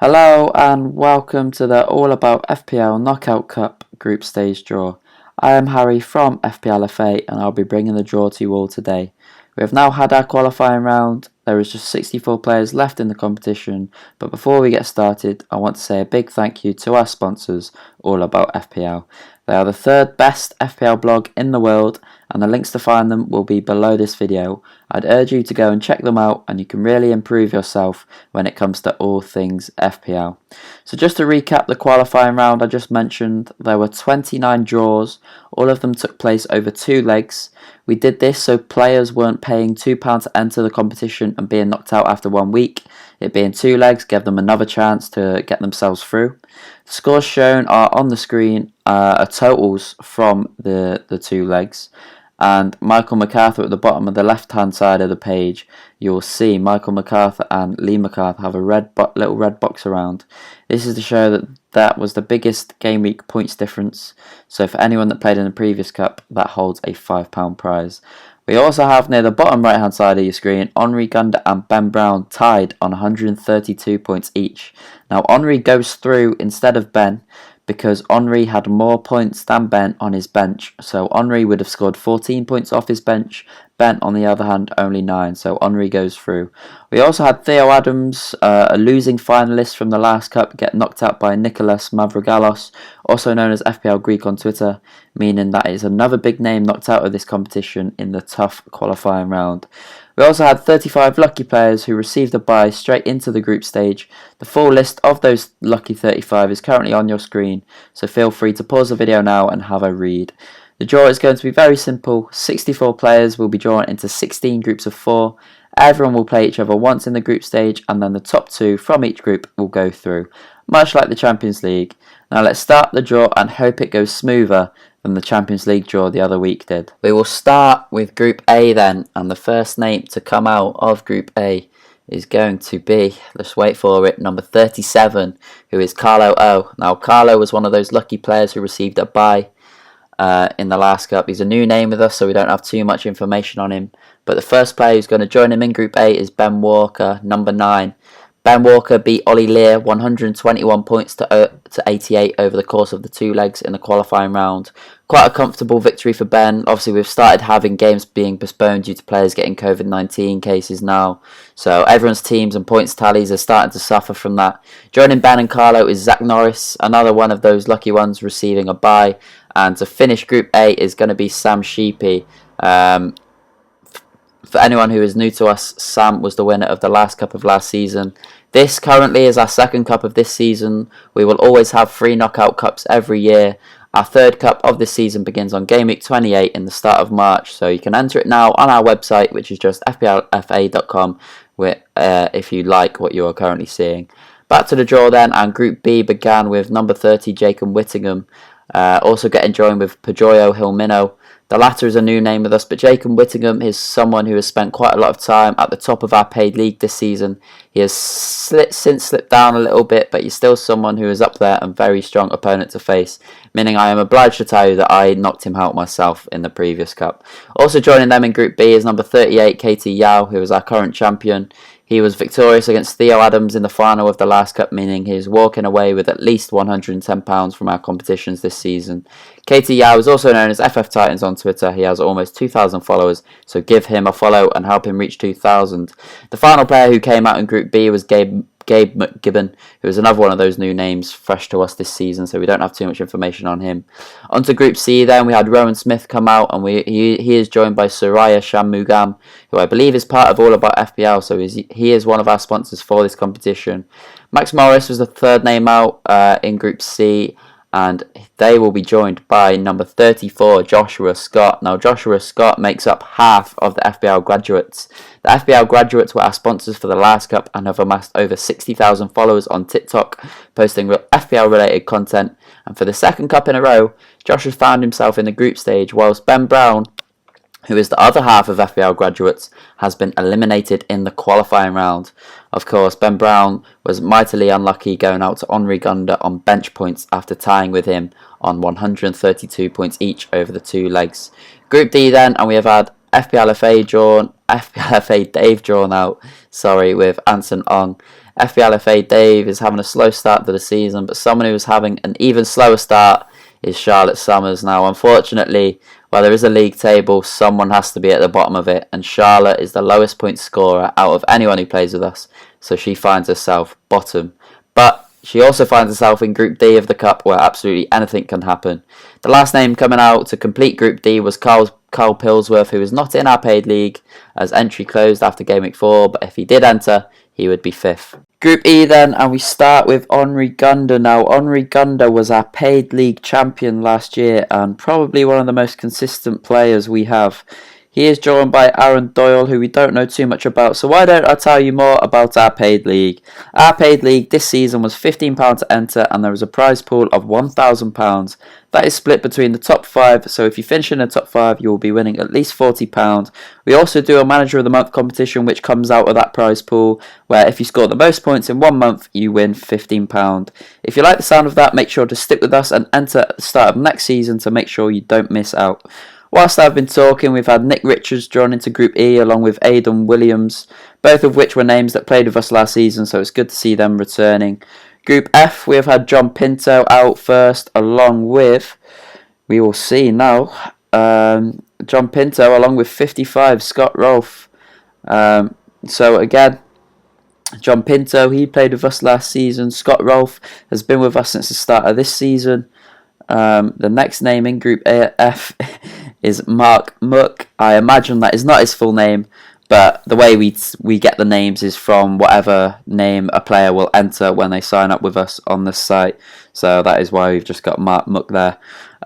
Hello and welcome to the All About FPL Knockout Cup group stage draw. I am Harry from FPLFA and I'll be bringing the draw to you all today. We have now had our qualifying round. There is just 64 players left in the competition, but before we get started, I want to say a big thank you to our sponsors, All About FPL. They are the third best FPL blog in the world, and the links to find them will be below this video. I'd urge you to go and check them out, and you can really improve yourself when it comes to all things FPL. So just to recap the qualifying round I just mentioned, there were 29 draws. All of them took place over 2 legs. We did this so players weren't paying £2 to enter the competition and being knocked out after 1 week. It being 2 legs gave them another chance to get themselves through. The scores shown are on the screen, are totals from the 2 legs. And Michael MacArthur at the bottom of the left hand side of the page, you'll see Michael MacArthur and Lee MacArthur have a little red box around. This is to show that was the biggest game week points difference. So for anyone that played in the previous cup, that holds a £5 prize. We also have near the bottom right hand side of your screen, Henri Gunder and Ben Brown tied on 132 points each. Now Henri goes through instead of Ben, because Henri had more points than Ben on his bench. So Henri would have scored 14 points off his bench. Ben, on the other hand, only 9. So Henri goes through. We also had Theo Adams, a losing finalist from the last cup, get knocked out by Nicholas Mavrogalos, also known as FPL Greek on Twitter, meaning that is another big name knocked out of this competition in the tough qualifying round. We also had 35 lucky players who received a bye straight into the group stage. The full list of those lucky 35 is currently on your screen, so feel free to pause the video now and have a read. The draw is going to be very simple. 64 players will be drawn into 16 groups of 4. Everyone will play each other once in the group stage, and then the top 2 from each group will go through, much like the Champions League. Now let's start the draw and hope it goes smoother than the Champions League draw the other week did. We will start with Group A then, and the first name to come out of Group A is going to be, let's wait for it, number 37, who is Carlo O. Now Carlo was one of those lucky players who received a bye in the last cup. He's a new name with us, so we don't have too much information on him, but the first player who's going to join him in Group A is Ben Walker, number 9. Ben Walker beat Ollie Lear 121 points to 88 over the course of the 2 legs in the qualifying round. Quite a comfortable victory for Ben. Obviously, we've started having games being postponed due to players getting COVID-19 cases now. So everyone's teams and points tallies are starting to suffer from that. Joining Ben and Carlo is Zach Norris, another one of those lucky ones receiving a bye. And to finish Group A is going to be Sam Sheepy. For anyone who is new to us, Sam was the winner of the last cup of last season. This currently is our second cup of this season. We will always have 3 knockout cups every year. Our third cup of this season begins on game week 28 in the start of March. So you can enter it now on our website, which is just FPLFA.com, if you like what you are currently seeing. Back to the draw then, and Group B began with number 30, Jacob Whittingham. Also getting joined with Pedroio Hilmino. The latter is a new name with us, but Jacob Whittingham is someone who has spent quite a lot of time at the top of our paid league this season. He has since slipped down a little bit, but he's still someone who is up there and very strong opponent to face, meaning I am obliged to tell you that I knocked him out myself in the previous cup. Also joining them in Group B is number 38, KT Yao, who is our current champion. He was victorious against Theo Adams in the final of the last cup, meaning he is walking away with at least £110 from our competitions this season. KT Yao is also known as FF Titans on Twitter. He has almost 2,000 followers, so give him a follow and help him reach 2,000. The final player who came out in Group B was Gabe McGibbon, who is another one of those new names fresh to us this season, so we don't have too much information on him. On to Group C then, we had Rowan Smith come out, and he is joined by Soraya Shanmugam, who I believe is part of All About FPL, so he is one of our sponsors for this competition. Max Morris was the third name out in Group C, and they will be joined by number 34, Joshua Scott. Now, Joshua Scott makes up half of the FPL graduates. The FPL graduates were our sponsors for the last cup and have amassed over 60,000 followers on TikTok, posting FPL-related content. And for the second cup in a row, Josh has found himself in the group stage, whilst Ben Brown, who is the other half of FPL graduates, has been eliminated in the qualifying round. Of course, Ben Brown was mightily unlucky going out to Henri Gunder on bench points after tying with him on 132 points each over the 2 legs. Group D then, and we have had FPLFA Dave drawn out, with Anson Ong. FPLFA Dave is having a slow start to the season, but someone who is having an even slower start is Charlotte Summers. Now, unfortunately, while there is a league table, someone has to be at the bottom of it, and Charlotte is the lowest point scorer out of anyone who plays with us, so she finds herself bottom. But she also finds herself in Group D of the Cup, where absolutely anything can happen. The last name coming out to complete Group D was Carl Pillsworth, who is not in our paid league, as entry closed after Game Week 4, but if he did enter, he would be 5th. Group E then, and we start with Henri Gunda. Now, Henri Gunda was our paid league champion last year, and probably one of the most consistent players we have. He is joined by Aaron Doyle, who we don't know too much about, so why don't I tell you more about our paid league. Our paid league this season was £15 to enter, and there was a prize pool of £1,000. That is split between the top 5, so if you finish in the top 5, you will be winning at least £40. We also do a Manager of the Month competition, which comes out of that prize pool, where if you score the most points in 1 month, you win £15. If you like the sound of that, make sure to stick with us and enter at the start of next season to make sure you don't miss out. Whilst I've been talking, we've had Nick Richards drawn into Group E along with Aidan Williams, both of which were names that played with us last season, so it's good to see them returning. Group F, we have had John Pinto out first, along with, we will see now, John Pinto along with 55, Scott Rolfe. So again, John Pinto, he played with us last season. Scott Rolfe has been with us since the start of this season. The next name in Group F is Mark Muck. I imagine that is not his full name, but the way we get the names is from whatever name a player will enter when they sign up with us on this site. So that is why we've just got Mark Muck there.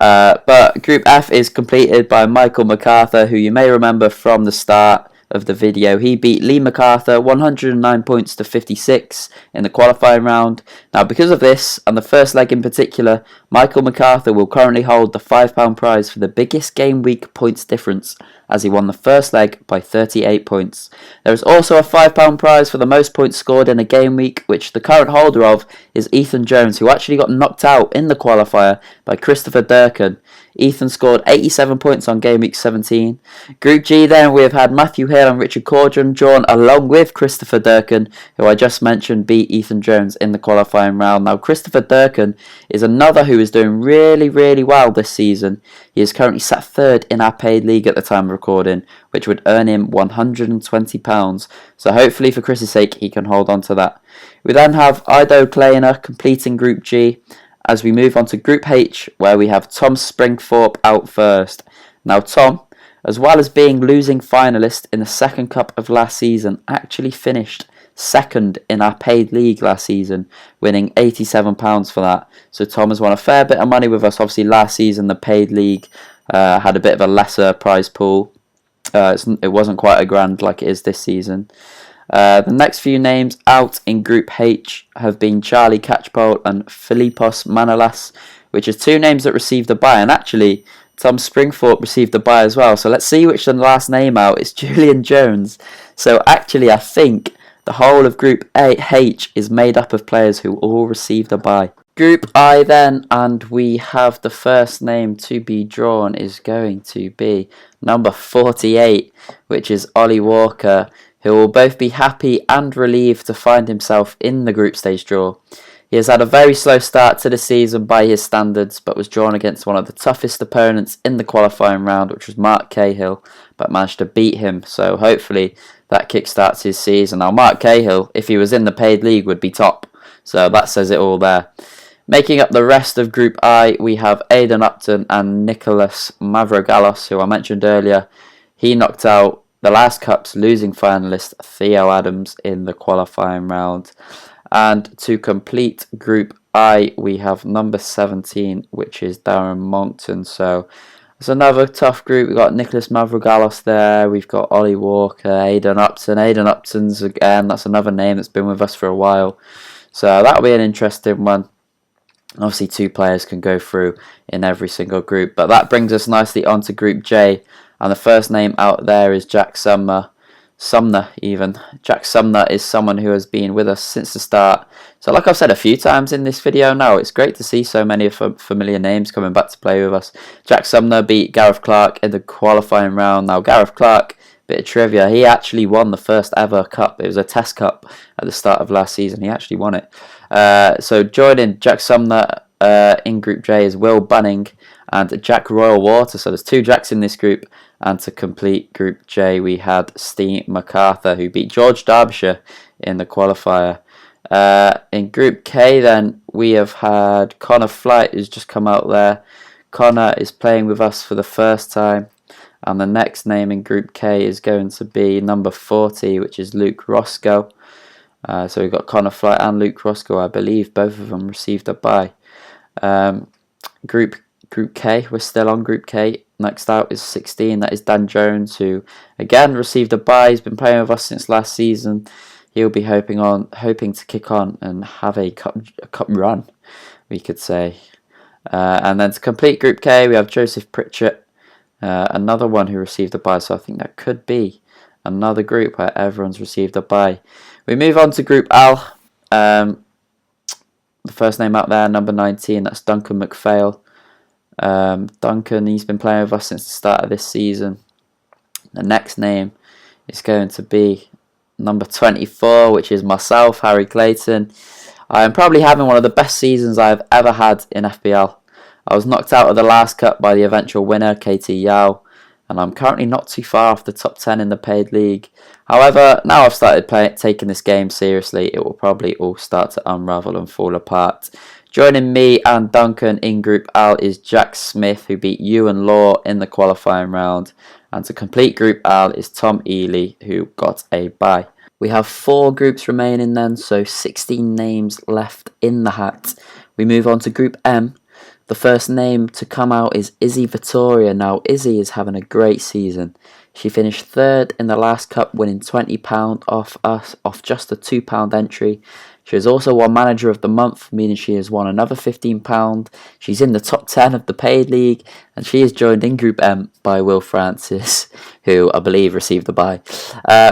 But Group F is completed by Michael MacArthur, who you may remember from the start of the video. He beat Lee MacArthur 109 points to 56 in the qualifying round. Now, because of this, and the first leg in particular, Michael MacArthur will currently hold the £5 prize for the biggest game week points difference, as he won the first leg by 38 points. There is also a £5 prize for the most points scored in a game week, which the current holder of is Ethan Jones, who actually got knocked out in the qualifier by Christopher Durkin. Ethan scored 87 points on game week 17. Group G then, we have had Matthew Hill and Richard Cordron drawn along with Christopher Durkin, who I just mentioned beat Ethan Jones in the qualifying round. Now, Christopher Durkin is another who is doing really well this season. He is currently sat 3rd in our paid league at the time of recording, which would earn him £120. So hopefully for Chris's sake, he can hold on to that. We then have Ido Kleiner completing Group G, as we move on to Group H, where we have Tom Springthorpe out first. Now, Tom, as well as being losing finalist in the second cup of last season, actually finished 2nd in our paid league last season, winning £87 for that. So Tom has won a fair bit of money with us. Obviously, last season the paid league had a bit of a lesser prize pool. It wasn't quite a grand like it is this season. The next few names out in Group H have been Charlie Catchpole and Philippos Manolas, which are 2 names that received a bye. And actually, Tom Springthorpe received a bye as well. So let's see which the last name out is Julian Jones. So actually, I think the whole of Group H is made up of players who all received a bye. Group I then, and we have the first name to be drawn is going to be number 48, which is Ollie Walker, who will both be happy and relieved to find himself in the group stage draw. He has had a very slow start to the season by his standards, but was drawn against one of the toughest opponents in the qualifying round, which was Mark Cahill, but managed to beat him, so hopefully that kickstarts his season. Now, Mark Cahill, if he was in the paid league, would be top, so that says it all there. Making up the rest of Group I, we have Aidan Upton and Nicholas Mavrogalos, who I mentioned earlier. He knocked out the last cup's losing finalist Theo Adams in the qualifying round. And to complete Group I, we have number 17, which is Darren Monckton. So it's another tough group. We've got Nicholas Mavrogalos there. We've got Ollie Walker, Aidan Upton. Aidan Upton's, again, that's another name that's been with us for a while. So that'll be an interesting one. Obviously, 2 players can go through in every single group. But that brings us nicely on to Group J. And the first name out there is Jack Sumner even. Jack Sumner is someone who has been with us since the start. So like I've said a few times in this video now, it's great to see so many familiar names coming back to play with us. Jack Sumner beat Gareth Clark in the qualifying round. Now, Gareth Clark bit of trivia, he actually won the first ever cup. It was a test cup at the start of last season. He actually won it. So joining Jack Sumner in Group J is Will Bunning and Jack Royal Water. So there's 2 Jacks in this group. And to complete Group J, we had Steve MacArthur, who beat George Derbyshire in the qualifier. In Group K, then, we have had Connor Flight, who's just come out there. Connor is playing with us for the first time. And the next name in Group K is going to be number 40, which is Luke Roscoe. So we've got Connor Flight and Luke Roscoe. I believe both of them received a bye. Group K, we're still on Group K. Next out is 16, that is Dan Jones, who again received a bye. He's been playing with us since last season. He'll be hoping to kick on and have a cup run, we could say. And then to complete Group K, we have Joseph Pritchett, another one who received a bye. So I think that could be another group where everyone's received a bye. We move on to Group L. The first name out there, number 19, that's Duncan McPhail. Duncan, he's been playing with us since the start of this season. The next name is going to be number 24, which is myself, Harry Clayton. I am probably having one of the best seasons I've ever had in FPL. I was knocked out of the last cup by the eventual winner, KT Yao, and I'm currently not too far off the top 10 in the paid league. However, now I've started taking this game seriously, it will probably all start to unravel and fall apart. Joining me and Duncan in Group L is Jack Smith, who beat Ewan Law in the qualifying round. And to complete Group L is Tom Ely, who got a bye. We have 4 groups remaining then, so 16 names left in the hat. We move on to Group M. The first name to come out is Izzy Vittoria. Now, Izzy is having a great season. She finished 3rd in the last cup, winning £20 off just a £2 entry. She has also won Manager of the Month, meaning she has won another £15. She's in the top 10 of the paid league, and she is joined in Group M by Will Francis, who I believe received the bye.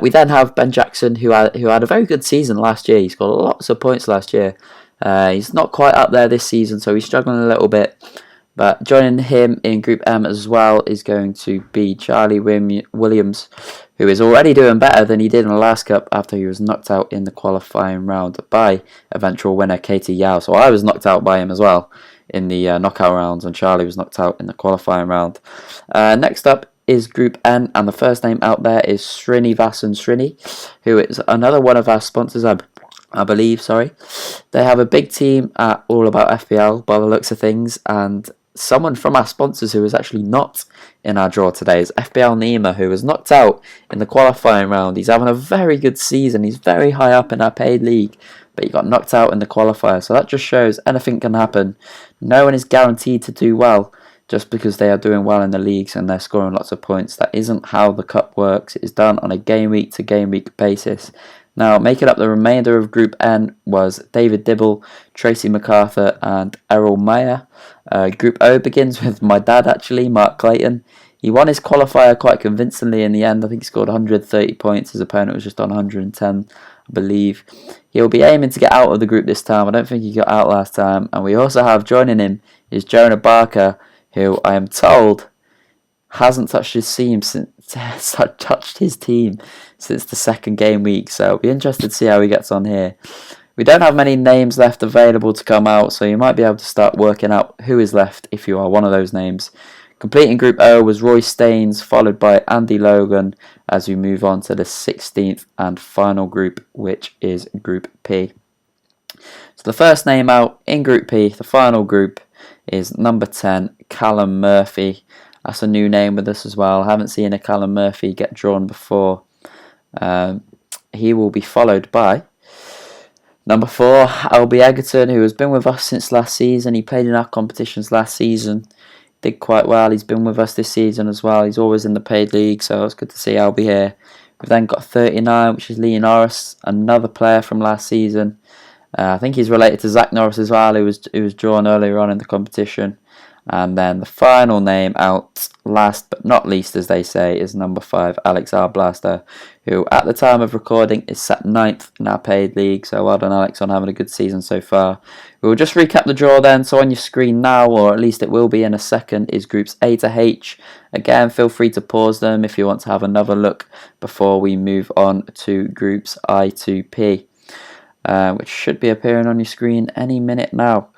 We then have Ben Jackson, who had a very good season last year. He scored lots of points last year. He's not quite up there this season, so he's struggling a little bit. But joining him in Group M as well is going to be Charlie Williams, who is already doing better than he did in the last cup after he was knocked out in the qualifying round by eventual winner KT Yao. So I was knocked out by him as well in the knockout rounds, and Charlie was knocked out in the qualifying round. Next up is Group N, and the first name out there is Srinivasan Srini, who is another one of our sponsors, I believe. They have a big team at All About FPL by the looks of things, and someone from our sponsors who is actually not in our draw today is FPL Nima, who was knocked out in the qualifying round. He's having a very good season. He's very high up in our paid league, but he got knocked out in the qualifier. So that just shows anything can happen. No one is guaranteed to do well just because they are doing well in the leagues and they're scoring lots of points. That isn't how the cup works. It is done on a game week to game week basis. Now, making up the remainder of Group N was David Dibble, Tracy MacArthur and Errol Meyer. Group O begins with my dad, actually, Mark Clayton. He won his qualifier quite convincingly in the end. I think he scored 130 points. His opponent was just on 110, I believe. He'll be aiming to get out of the group this time. I don't think he got out last time. And we also have joining him is Jonah Barker, who I am told hasn't touched his team since the second game week, so it'll be interested to see how he gets on here. We don't have many names left available to come out, so you might be able to start working out who is left if you are one of those names. Completing Group O was Roy Staines, followed by Andy Logan, as we move on to the 16th and final group, which is Group P. So the first name out in Group P, the final group, is number 10, Callum Murphy. That's a new name with us as well. I haven't seen a Callum Murphy get drawn before. He will be followed by number 4, Albie Egerton, who has been with us since last season. He played in our competitions last season. Did quite well. He's been with us this season as well. He's always in the paid league, so it's good to see Albie here. We've then got 39, which is Lee Norris, another player from last season. I think he's related to Zach Norris as well, who was drawn earlier on in the competition. And then the final name out, last but not least, as they say, is number 5, Alex R. Blaster, who at the time of recording is sat 9th in our paid league. So well done, Alex, on having a good season so far. We will just recap the draw then. So on your screen now, or at least it will be in a second, is groups A to H. Again, feel free to pause them if you want to have another look before we move on to groups I to P, which should be appearing on your screen any minute now.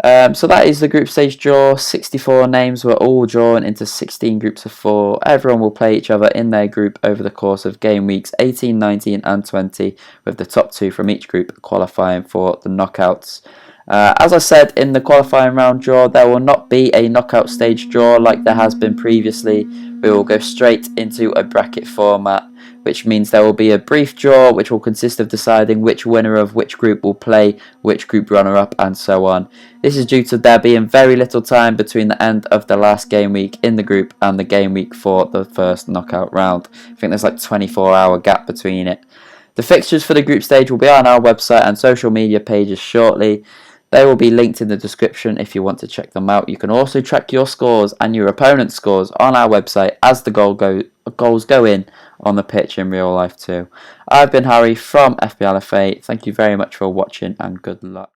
So that is the group stage draw. 64 names were all drawn into 16 groups of 4. Everyone will play each other in their group over the course of game weeks 18, 19 and 20, with the top 2 from each group qualifying for the knockouts. As I said in the qualifying round draw, there will not be a knockout stage draw like there has been previously. We will go straight into a bracket format, which means there will be a brief draw which will consist of deciding which winner of which group will play which group runner-up and so on. This is due to there being very little time between the end of the last game week in the group and the game week for the first knockout round. I think there's like 24-hour gap between it. The fixtures for the group stage will be on our website and social media pages shortly. They will be linked in the description if you want to check them out. You can also track your scores and your opponent's scores on our website as the goals go in on the pitch in real life too. I've been Harry from FPLFA. Thank you very much for watching and good luck.